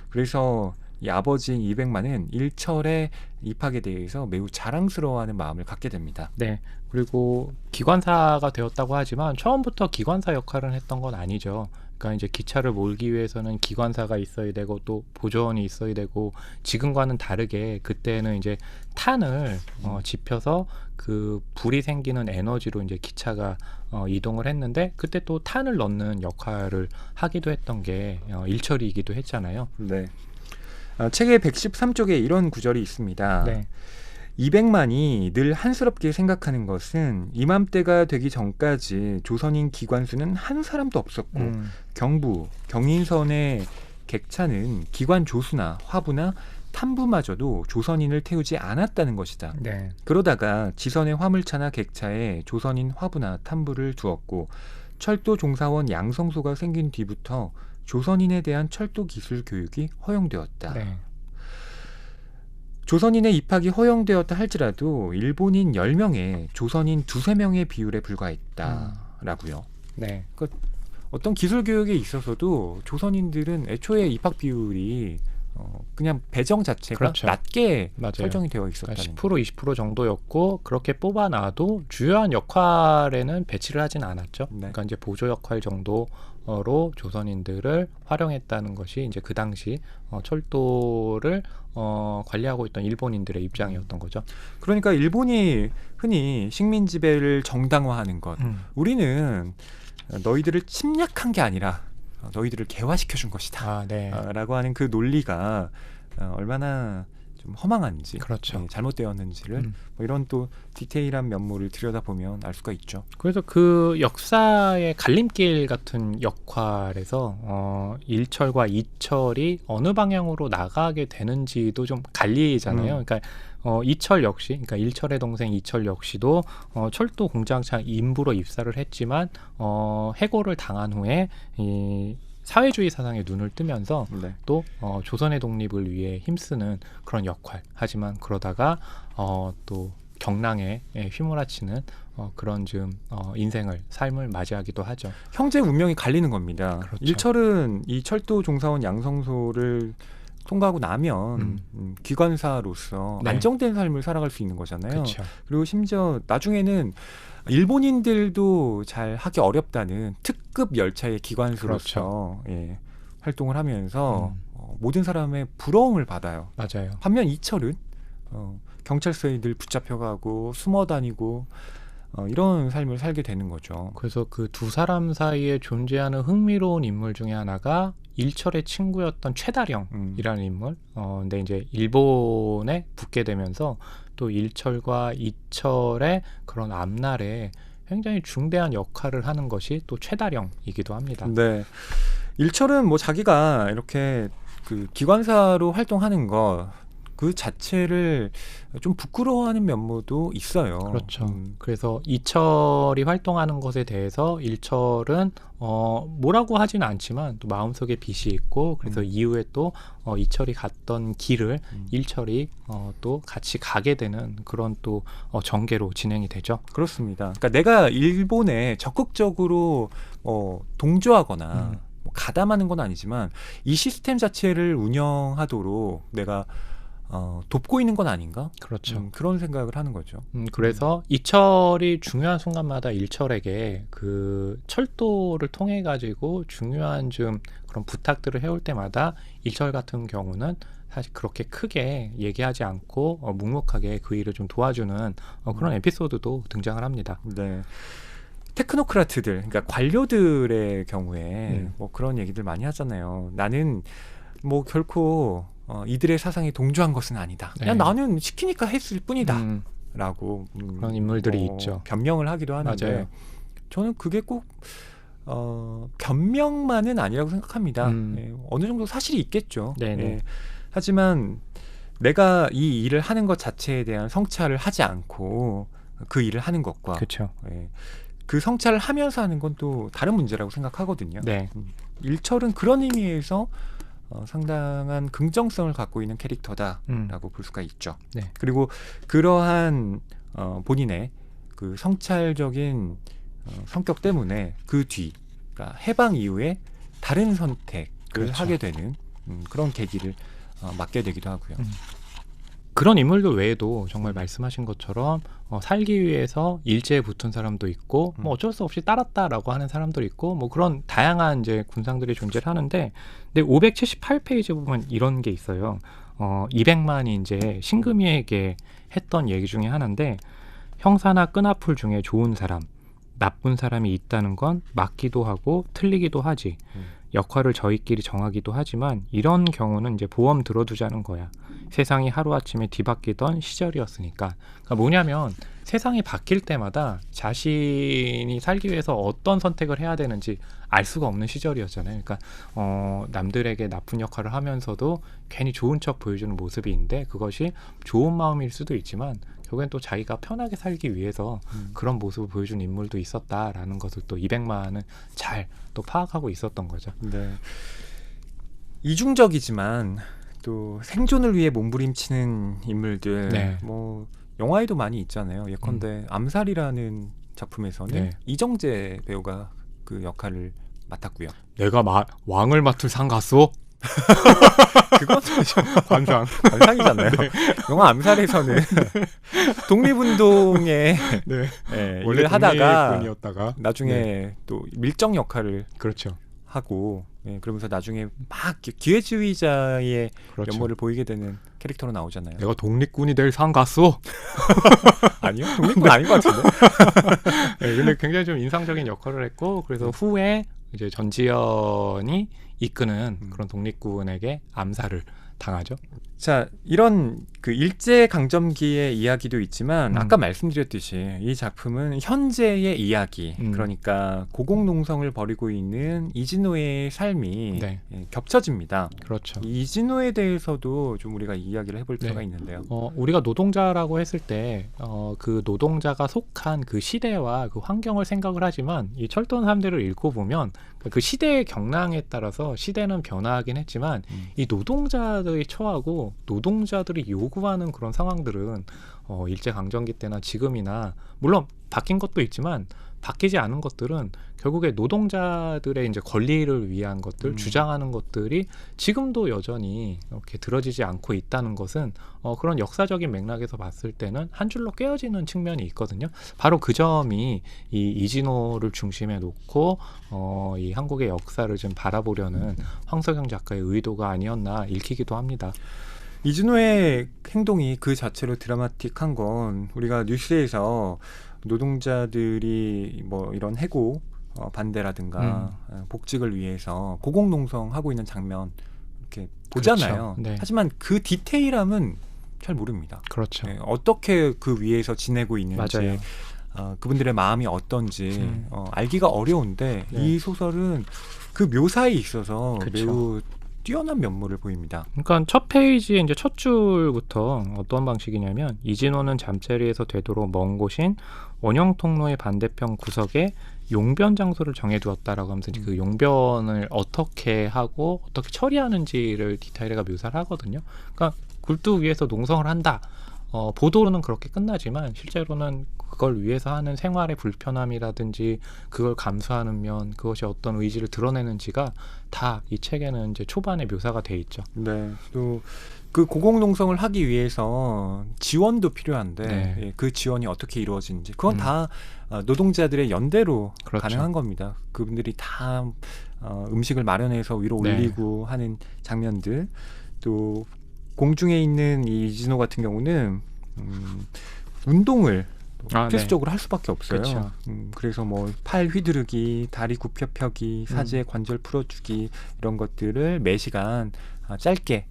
그래서 이 아버지인 200만은 일철의 입학에 대해서 매우 자랑스러워하는 마음을 갖게 됩니다. 네. 그리고 기관사가 되었다고 하지만 처음부터 기관사 역할을 했던 건 아니죠. 그러니까 이제 기차를 몰기 위해서는 기관사가 있어야 되고 또 보조원이 있어야 되고, 지금과는 다르게 그때는 이제 탄을 지펴서 그 불이 생기는 에너지로 이제 기차가 이동을 했는데, 그때 또 탄을 넣는 역할을 하기도 했던 게 일철이기도 했잖아요. 네. 책의 113쪽에 이런 구절이 있습니다. 네. 200만이 늘 한스럽게 생각하는 것은 이맘때가 되기 전까지 조선인 기관수는 한 사람도 없었고 경부, 경인선의 객차는 기관 조수나 화부나 탐부마저도 조선인을 태우지 않았다는 것이다. 네. 그러다가 지선의 화물차나 객차에 조선인 화부나 탐부를 두었고 철도 종사원 양성소가 생긴 뒤부터 조선인에 대한 철도 기술 교육이 허용되었다. 네. 조선인의 입학이 허용되었다 할지라도 일본인 10명에 조선인 2~3명의 비율에 불과했다라고요. 네. 그러니까 어떤 기술 교육에 있어서도 조선인들은 애초에 입학 비율이 그냥 배정 자체가 그렇죠. 낮게 맞아요. 설정이 되어 있었다는 그러니까 10% 20% 정도였고, 그렇게 뽑아놔도 주요한 역할에는 배치를 하진 않았죠. 네. 그러니까 이제 보조 역할 정도로 조선인들을 활용했다는 것이 이제 그 당시 철도를 관리하고 있던 일본인들의 입장이었던 거죠. 그러니까 일본이 흔히 식민 지배를 정당화하는 것, 우리는 너희들을 침략한 게 아니라 너희들을 개화시켜 준 것이다. 네. 라고 하는 그 논리가 얼마나 좀 허망한지, 그렇죠. 잘못되었는지를 뭐 이런 또 디테일한 면모를 들여다보면 알 수가 있죠. 그래서 그 역사의 갈림길 같은 역할에서 1철과 2철이 어느 방향으로 나가게 되는지도 좀 갈리잖아요. 그러니까 2철 역시, 그러니까 1철의 동생 2철 역시도 철도 공장장 인부로 입사를 했지만 해고를 당한 후에 이 사회주의 사상에 눈을 뜨면서 네. 또 조선의 독립을 위해 힘쓰는 그런 역할. 하지만 그러다가 또 경랑에 휘몰아치는 그런 좀 삶을 맞이하기도 하죠. 형제 운명이 갈리는 겁니다. 그렇죠. 1철은 이 철도 종사원 양성소를 통과하고 나면 기관사로서 네. 안정된 삶을 살아갈 수 있는 거잖아요. 그렇죠. 그리고 심지어 나중에는 일본인들도 잘 하기 어렵다는 특급 열차의 기관수로서 그렇죠. 활동을 하면서 모든 사람의 부러움을 받아요. 맞아요. 반면 이철은 경찰서에 늘 붙잡혀가고 숨어 다니고 이런 삶을 살게 되는 거죠. 그래서 그 두 사람 사이에 존재하는 흥미로운 인물 중에 하나가 1철의 친구였던 최다령이라는 인물. 근데 이제 일본에 붙게 되면서 또 1철과 2철의 그런 앞날에 굉장히 중대한 역할을 하는 것이 또 최다령이기도 합니다. 네. 1철은 뭐 자기가 이렇게 그 기관사로 활동하는 것 그 자체를 좀 부끄러워하는 면모도 있어요. 그렇죠. 그래서 2철이 활동하는 것에 대해서 1철은 뭐라고 하지는 않지만 또 마음속에 빚이 있고 그래서 이후에 또 2철이 갔던 길을 1철이 또 같이 가게 되는 그런 또 전개로 진행이 되죠. 그렇습니다. 그러니까 내가 일본에 적극적으로 동조하거나 뭐 가담하는 건 아니지만 이 시스템 자체를 운영하도록 내가 돕고 있는 건 아닌가? 그렇죠. 그런 생각을 하는 거죠. 그래서 2철이 중요한 순간마다 1철에게 그 철도를 통해 가지고 중요한 좀 그런 부탁들을 해올 때마다 1철 같은 경우는 사실 그렇게 크게 얘기하지 않고 묵묵하게 그 일을 좀 도와주는 그런 에피소드도 등장을 합니다. 네. 테크노크라트들, 그러니까 관료들의 경우에 뭐 그런 얘기들 많이 하잖아요. 나는 뭐 결코 이들의 사상에 동조한 것은 아니다. 그냥 나는 시키니까 했을 뿐이다. 라고 그런 인물들이 있죠. 변명을 하기도 하는데 맞아요. 저는 그게 꼭 변명만은 아니라고 생각합니다. 어느 정도 사실이 있겠죠. 하지만 내가 이 일을 하는 것 자체에 대한 성찰을 하지 않고 그 일을 하는 것과 그 성찰을 하면서 하는 건 또 다른 문제라고 생각하거든요. 1철은 그런 의미에서 상당한 긍정성을 갖고 있는 캐릭터다라고 볼 수가 있죠. 그리고 그러한 본인의 그 성찰적인 성격 때문에 그 뒤, 그러니까 해방 이후에 다른 선택을 하게 되는 그런 계기를 맞게 되기도 하고요. 그런 인물들 외에도 정말 말씀하신 것처럼 살기 위해서 일제에 붙은 사람도 있고 뭐 어쩔 수 없이 따랐다라고 하는 사람도 있고 뭐 그런 다양한 이제 군상들이 존재를 하는데 근데 578페이지 보면 이런 게 있어요. 200만이 이제 신금이에게 했던 얘기 중에 하나인데 형사나 끈앞풀 중에 좋은 사람, 나쁜 사람이 있다는 건 맞기도 하고 틀리기도 하지. 역할을 저희끼리 정하기도 하지만 이런 경우는 이제 보험 들어두자는 거야. 세상이 하루아침에 뒤바뀌던 시절이었으니까. 그러니까 뭐냐면 세상이 바뀔 때마다 자신이 살기 위해서 어떤 선택을 해야 되는지 알 수가 없는 시절이었잖아요. 그러니까 남들에게 나쁜 역할을 하면서도 괜히 좋은 척 보여주는 모습이 있는데 그것이 좋은 마음일 수도 있지만 결국엔 또 자기가 편하게 살기 위해서 그런 모습을 보여준 인물도 있었다라는 것을 또 200만은 잘 또 파악하고 있었던 거죠. 네. 이중적이지만 또 생존을 위해 몸부림치는 인물들 뭐 영화에도 많이 있잖아요. 예컨대 암살이라는 작품에서는 이정재 배우가 그 역할을 맡았고요. 내가 왕을 맡을 상 갔소? 그건 관상이잖아요. 영화 암살에서는 독립운동에 원래 하다가 독립군이었다가 나중에 또 밀정 역할을 하고 그러면서 나중에 막 기회주의자의 면모를 보이게 되는 캐릭터로 나오잖아요. 내가 독립군이 될 상 갔소? 아니요, 독립군 아닌 것 같은데. 근데 굉장히 좀 인상적인 역할을 했고 그래서 후에 이제 전지현이 이끄는 그런 독립군에게 암살을 당하죠. 자, 이런 그 일제 강점기의 이야기도 있지만 아까 말씀드렸듯이 이 작품은 현재의 이야기, 그러니까 고공농성을 벌이고 있는 이진호의 삶이 네. 겹쳐집니다. 그렇죠. 이 이진호에 대해서도 좀 우리가 이야기를 해볼 필요가 네. 있는데요. 우리가 노동자라고 했을 때 그 노동자가 속한 그 시대와 그 환경을 생각을 하지만 이 철도원 3대를 읽고 보면 그 시대의 경랑에 따라서 시대는 변화하긴 했지만 이 노동자들이 처하고 노동자들이 요구하는 그런 상황들은 일제강점기 때나 지금이나 물론 바뀐 것도 있지만 바뀌지 않은 것들은 결국에 노동자들의 이제 권리를 위한 것들 주장하는 것들이 지금도 여전히 이렇게 들어지지 않고 있다는 것은 그런 역사적인 맥락에서 봤을 때는 한 줄로 꿰어지는 측면이 있거든요. 바로 그 점이 이 이진호를 중심에 놓고 이 한국의 역사를 좀 바라보려는 황석영 작가의 의도가 아니었나 읽히기도 합니다. 이진호의 행동이 그 자체로 드라마틱한 건 우리가 뉴스에서 노동자들이 뭐 이런 해고 반대라든가 복직을 위해서 고공농성하고 있는 장면 이렇게 보잖아요. 그렇죠. 네. 하지만 그 디테일함은 잘 모릅니다. 그렇죠. 네, 어떻게 그 위에서 지내고 있는지 맞아요. 그분들의 마음이 어떤지 알기가 어려운데 네. 이 소설은 그 묘사에 있어서 그쵸. 매우 뛰어난 면모를 보입니다. 그러니까 첫 페이지에 이제 첫 줄부터 어떤 방식이냐면 이진호는 잠자리에서 되도록 먼 곳인 원형통로의 반대편 구석에 용변 장소를 정해두었다라고 하면서 그 용변을 어떻게 하고 어떻게 처리하는지를 디테일하게 묘사를 하거든요. 그러니까 굴뚝 위에서 농성을 한다. 보도로는 그렇게 끝나지만 실제로는 그걸 위해서 하는 생활의 불편함이라든지 그걸 감수하는 면, 그것이 어떤 의지를 드러내는지가 다 이 책에는 이제 초반에 묘사가 돼 있죠. 네. 또 그 고공농성을 하기 위해서 지원도 필요한데 네. 그 지원이 어떻게 이루어지는지 그건 다 노동자들의 연대로 그렇죠. 가능한 겁니다. 그분들이 다 음식을 마련해서 위로 네. 올리고 하는 장면들, 또 공중에 있는 이 이진호 같은 경우는 운동을 필수적으로 할 수밖에 없어요. 그렇죠. 그래서 뭐 팔 휘두르기, 다리 굽혀 펴기, 사지의 관절 풀어주기 이런 것들을 매 시간 짧게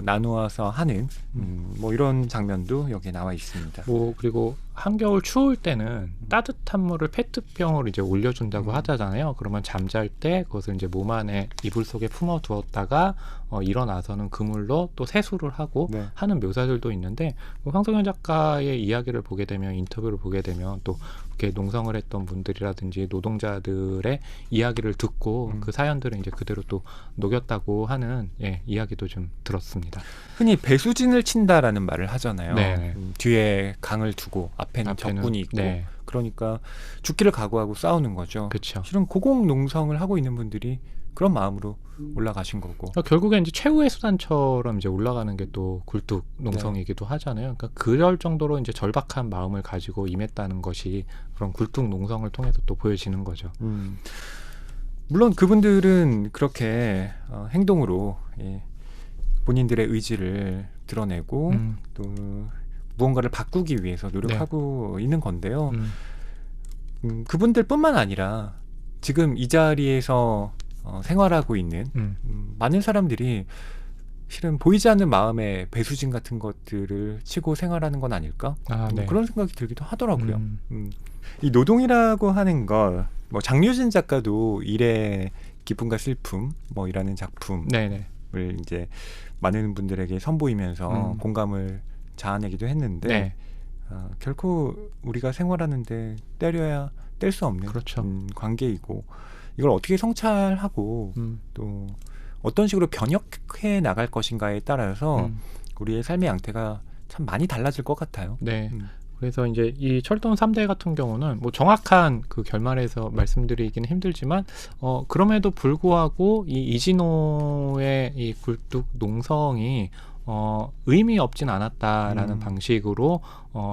나누어서 하는 뭐 이런 장면도 여기에 나와 있습니다. 뭐 그리고 한겨울 추울 때는 따뜻한 물을 페트병으로 이제 올려준다고 하잖아요. 그러면 잠잘 때 그것을 이제 몸 안에 이불 속에 품어 두었다가 일어나서는 그 물로 또 세수를 하고 네. 하는 묘사들도 있는데 황석영 작가의 이야기를 보게 되면 인터뷰를 보게 되면 또 이렇게 농성을 했던 분들이라든지 노동자들의 이야기를 듣고 그 사연들을 이제 그대로 또 녹였다고 하는 이야기도 좀 들었습니다. 흔히 배수진을 친다라는 말을 하잖아요. 네. 뒤에 강을 두고 앞에는 적군이 있고 네. 그러니까 죽기를 각오하고 싸우는 거죠. 그렇죠. 실은 고공농성을 하고 있는 분들이 그런 마음으로 올라가신 거고. 결국엔 이제 최후의 수단처럼 이제 올라가는 게 또 굴뚝 농성이기도 하잖아요. 그러니까 그럴 정도로 이제 절박한 마음을 가지고 임했다는 것이 그런 굴뚝 농성을 통해서 또 보여지는 거죠. 물론 그분들은 그렇게 행동으로 본인들의 의지를 드러내고 또 무언가를 바꾸기 위해서 노력하고 있는 건데요. 그분들뿐만 아니라 지금 이 자리에서 생활하고 있는 많은 사람들이 실은 보이지 않는 마음의 배수진 같은 것들을 치고 생활하는 건 아닐까? 네. 그런 생각이 들기도 하더라고요. 이 노동이라고 하는 걸 뭐 장유진 작가도 일의 기쁨과 슬픔 뭐이라는 작품을 네네. 이제 많은 분들에게 선보이면서 공감을 자아내기도 했는데 네. 결코 우리가 생활하는데 때려야 뗄 수 없는 그렇죠. 관계이고 이걸 어떻게 성찰하고 또 어떤 식으로 변혁해 나갈 것인가에 따라서 우리의 삶의 양태가 참 많이 달라질 것 같아요. 네. 그래서 이제 이 철도원 3대 같은 경우는 뭐 정확한 그 결말에서 말씀드리기는 힘들지만 그럼에도 불구하고 이 이진호의 이 굴뚝 농성이 의미 없진 않았다라는 방식으로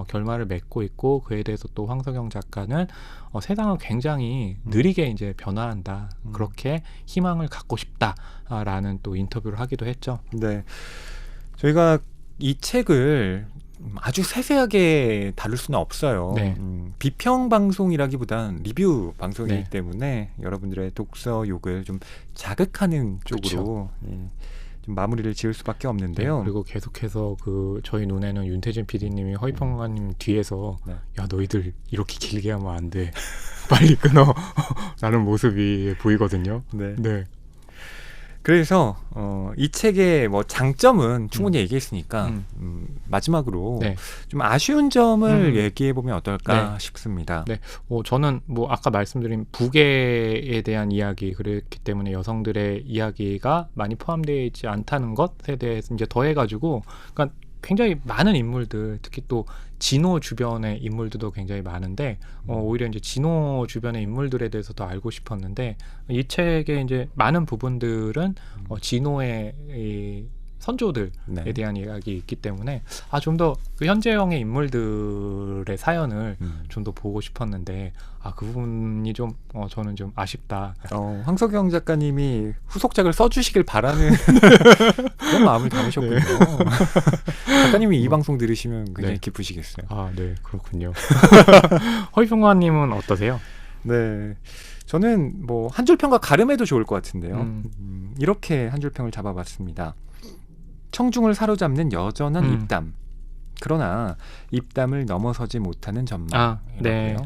결말을 맺고 있고 그에 대해서 또 황석영 작가는 세상은 굉장히 느리게 이제 변화한다. 그렇게 희망을 갖고 싶다라는 또 인터뷰를 하기도 했죠. 네. 저희가 이 책을 아주 세세하게 다룰 수는 없어요. 네. 비평 방송이라기보단 리뷰 방송이기 네. 때문에 여러분들의 독서욕을 좀 자극하는 쪽으로 좀 마무리를 지을 수밖에 없는데요. 네, 그리고 계속해서 그 저희 눈에는 윤태진 PD님이 허위평론가님 뒤에서 네. 야 너희들 이렇게 길게 하면 안 돼. 빨리 끊어. 라는 모습이 보이거든요. 네. 네. 그래서 이 책의 뭐 장점은 충분히 얘기했으니까 마지막으로 네. 좀 아쉬운 점을 얘기해 보면 어떨까 네. 싶습니다. 네. 저는 뭐 아까 말씀드린 부계에 대한 이야기 그렇기 때문에 여성들의 이야기가 많이 포함되어 있지 않다는 것에 대해서 이제 더해가지고 그러니까 굉장히 많은 인물들 특히 또 진호 주변의 인물들도 굉장히 많은데 오히려 이제 진호 주변의 인물들에 대해서 더 알고 싶었는데 이 책의 이제 많은 부분들은 진호의 이 선조들에 네. 대한 이야기 있기 때문에 좀 더 그 현재형의 인물들의 사연을 좀 더 보고 싶었는데 그 부분이 좀 저는 좀 아쉽다. 황석영 작가님이 후속작을 써주시길 바라는 그런 마음을 담으셨군요. 작가님이 이 방송 들으시면 굉장히 기쁘시겠어요. 네, 그렇군요. 허위평론가님은 어떠세요? 네, 저는 뭐 한 줄 평과 가름해도 좋을 것 같은데요. 이렇게 한 줄 평을 잡아봤습니다. 청중을 사로잡는 여전한 입담. 그러나 입담을 넘어서지 못하는 전망. 네.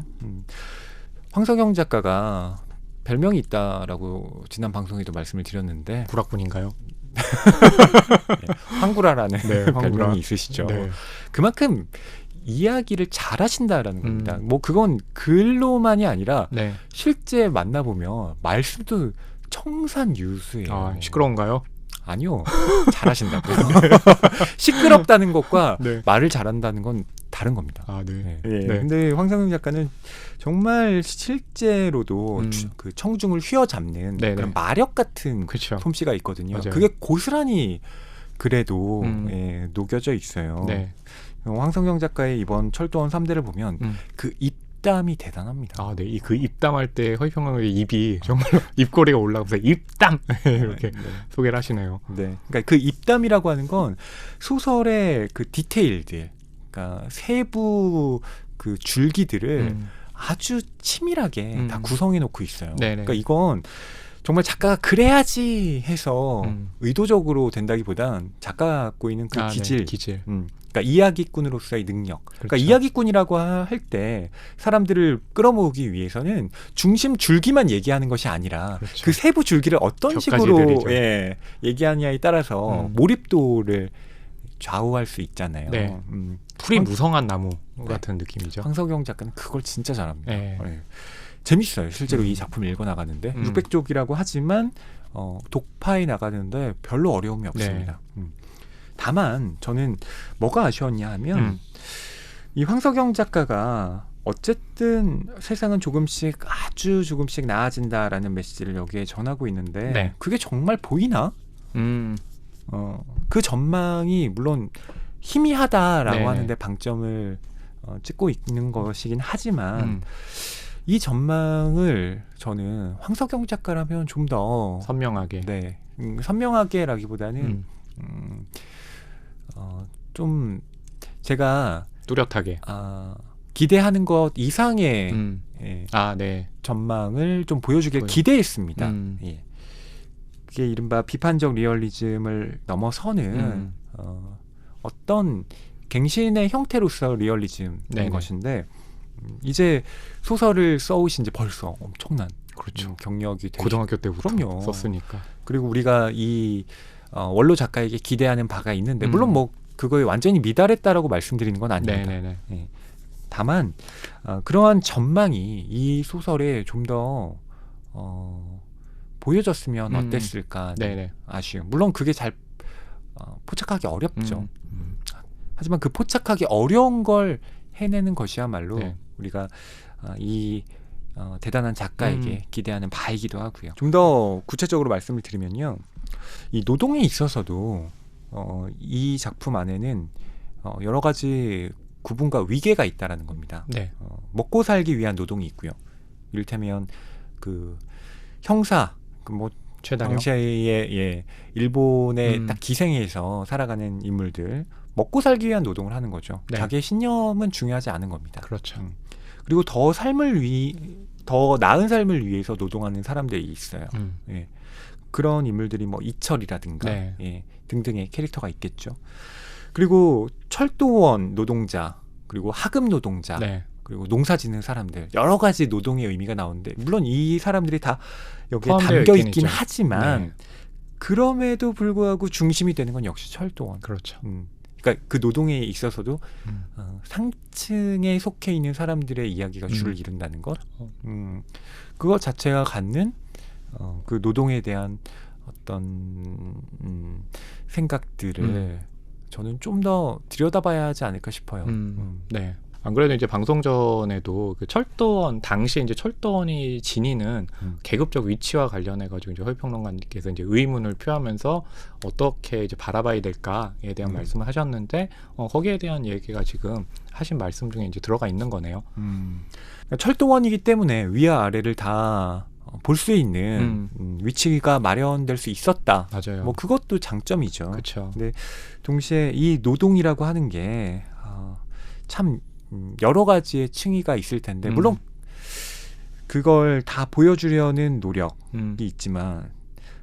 황석영 작가가 별명이 있다라고 지난 방송에도 말씀을 드렸는데 구락군인가요? 네, 황구라라는 별명이 있으시죠. 네. 그만큼 이야기를 잘하신다라는 겁니다. 뭐 그건 글로만이 아니라 실제 만나보면 말씀도 청산유수예요. 시끄러운가요? 아니요, 잘하신다고요. 시끄럽다는 것과 말을 잘한다는 건 다른 겁니다. 근데 황석영 작가는 정말 실제로도 그 청중을 휘어잡는 그런 마력 같은 솜씨가 있거든요. 맞아요. 그게 고스란히 그래도 녹여져 있어요. 황석영 작가의 이번 철도원 3대를 보면 그 입담이 대단합니다. 그 입담할 때 허위평론가의 입이 정말 입꼬리가 올라가면서 입담 이렇게 소개를 하시네요. 그러니까 그 입담이라고 하는 건 소설의 그 디테일들, 그러니까 세부 그 줄기들을 아주 치밀하게 다 구성해 놓고 있어요. 그러니까 이건 정말 작가가 그래야지 해서 의도적으로 된다기보단 작가가 갖고 있는 그 기질. 그러니까 이야기꾼으로서의 능력. 그러니까 이야기꾼이라고 할 때 사람들을 끌어모으기 위해서는 중심 줄기만 얘기하는 것이 아니라 그 세부 줄기를 어떤 식으로 얘기하느냐에 따라서 몰입도를 좌우할 수 있잖아요. 풀이 무성한 나무 같은 느낌이죠. 황석영 작가는 그걸 진짜 잘합니다. 재밌어요. 실제로 이 작품을 읽어나가는데 600쪽이라고 하지만 독파에 나가는데 별로 어려움이 없습니다. 다만 저는 뭐가 아쉬웠냐 하면 이 황석영 작가가 어쨌든 세상은 아주 조금씩 나아진다라는 메시지를 여기에 전하고 있는데 그게 정말 보이나? 그 전망이 물론 희미하다라고 하는데 방점을 찍고 있는 것이긴 하지만 이 전망을 저는 황석영 작가라면 좀 더 선명하게 선명하게라기보다는 좀 제가 뚜렷하게 기대하는 것 이상의 전망을 좀 보여주길 기대했습니다. 그게 이른바 비판적 리얼리즘을 넘어서는 어떤 갱신의 형태로서 리얼리즘인 것인데 이제 소설을 써오신 지 벌써 엄청난 경력이 되죠. 고등학교 때부터 그럼요. 썼으니까. 그리고 우리가 이 원로 작가에게 기대하는 바가 있는데 물론 뭐 그거에 완전히 미달했다라고 말씀드리는 건 아닙니다. 다만 그러한 전망이 이 소설에 좀 더 보여졌으면 어땠을까 아쉬움. 물론 그게 잘 포착하기 어렵죠. 하지만 그 포착하기 어려운 걸 해내는 것이야말로 우리가 이 대단한 작가에게 기대하는 바이기도 하고요. 좀 더 구체적으로 말씀을 드리면요. 이 노동에 있어서도 이 작품 안에는 여러 가지 구분과 위계가 있다라는 겁니다. 먹고 살기 위한 노동이 있고요. 이를테면 그 형사, 뭐 당시에 일본의 딱 기생해서 살아가는 인물들, 먹고 살기 위한 노동을 하는 거죠. 네. 자기의 신념은 중요하지 않은 겁니다. 그렇죠. 그리고 더 나은 삶을 위해서 노동하는 사람들이 있어요. 예. 그런 인물들이 뭐 이철이라든가 네. 예, 등등의 캐릭터가 있겠죠. 그리고 철도원 노동자, 그리고 하급 노동자, 네. 그리고 농사 짓는 사람들, 여러 가지 노동의 의미가 나오는데 물론 이 사람들이 다 여기에 포함되어 담겨 있긴 있긴 있죠. 하지만 네. 그럼에도 불구하고 중심이 되는 건 역시 철도원. 그렇죠. 그러니까 그 노동에 있어서도 음. 상층에 속해 있는 사람들의 이야기가 줄을 이룬다는 것, 어. 그것 자체가 갖는 그 노동에 대한 어떤 생각들을 저는 좀 더 들여다봐야 하지 않을까 싶어요. 네. 안 그래도 이제 방송 전에도 그 철도원 당시 이제 철도원이 지니는 계급적 위치와 관련해 가지고 이제 허위평론가님께서 이제 의문을 표하면서 어떻게 이제 바라봐야 될까에 대한 말씀을 하셨는데 거기에 대한 얘기가 지금 하신 말씀 중에 이제 들어가 있는 거네요. 그러니까 철도원이기 때문에 위와 아래를 다 볼 수 있는 위치가 마련될 수 있었다. 맞아요. 뭐 그것도 장점이죠. 그렇죠. 근데 동시에 이 노동이라고 하는 게 참 여러 가지의 층위가 있을 텐데 물론 그걸 다 보여주려는 노력이 있지만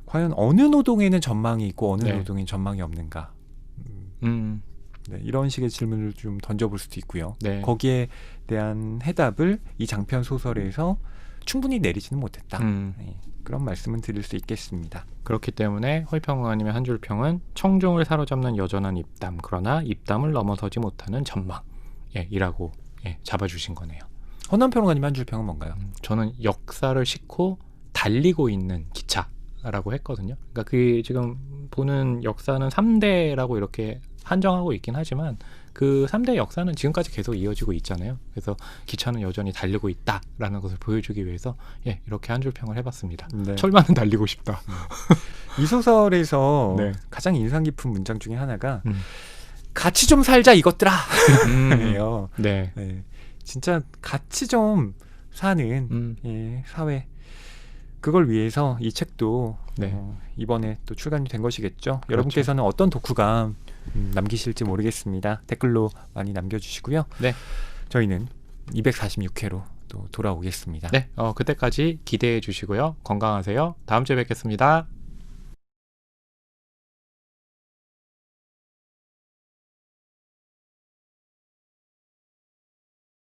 과연 어느 노동에는 전망이 있고 어느 네. 노동에는 전망이 없는가? 네, 이런 식의 질문을 좀 던져볼 수도 있고요. 네. 거기에 대한 해답을 이 장편 소설에서 충분히 내리지는 못했다. 네, 그런 말씀은 드릴 수 있겠습니다. 그렇기 때문에 허위평론가님의 한 줄 평은 청중을 사로잡는 여전한 입담, 그러나 입담을 넘어서지 못하는 전망, 이라고 잡아주신 거네요. 허남 평론가님 한 줄 평은 뭔가요? 저는 역사를 싣고 달리고 있는 기차라고 했거든요. 그러니까 그 지금 보는 역사는 3대라고 이렇게 한정하고 있긴 하지만 그 3대 역사는 지금까지 계속 이어지고 있잖아요. 그래서 기차는 여전히 달리고 있다라는 것을 보여주기 위해서 이렇게 한 줄 평을 해봤습니다. 네. 철만은 달리고 싶다. 이 소설에서 네. 가장 인상 깊은 문장 중에 하나가 같이 좀 살자 이것들아 예요. 네. 네. 진짜 같이 좀 사는 사회, 그걸 위해서 이 책도 이번에 또 출간이 된 것이겠죠. 그렇죠. 여러분께서는 어떤 독후감 남기실지 모르겠습니다. 댓글로 많이 남겨주시고요. 네. 저희는 246회로 또 돌아오겠습니다. 네. 그때까지 기대해 주시고요. 건강하세요. 다음 주에 뵙겠습니다.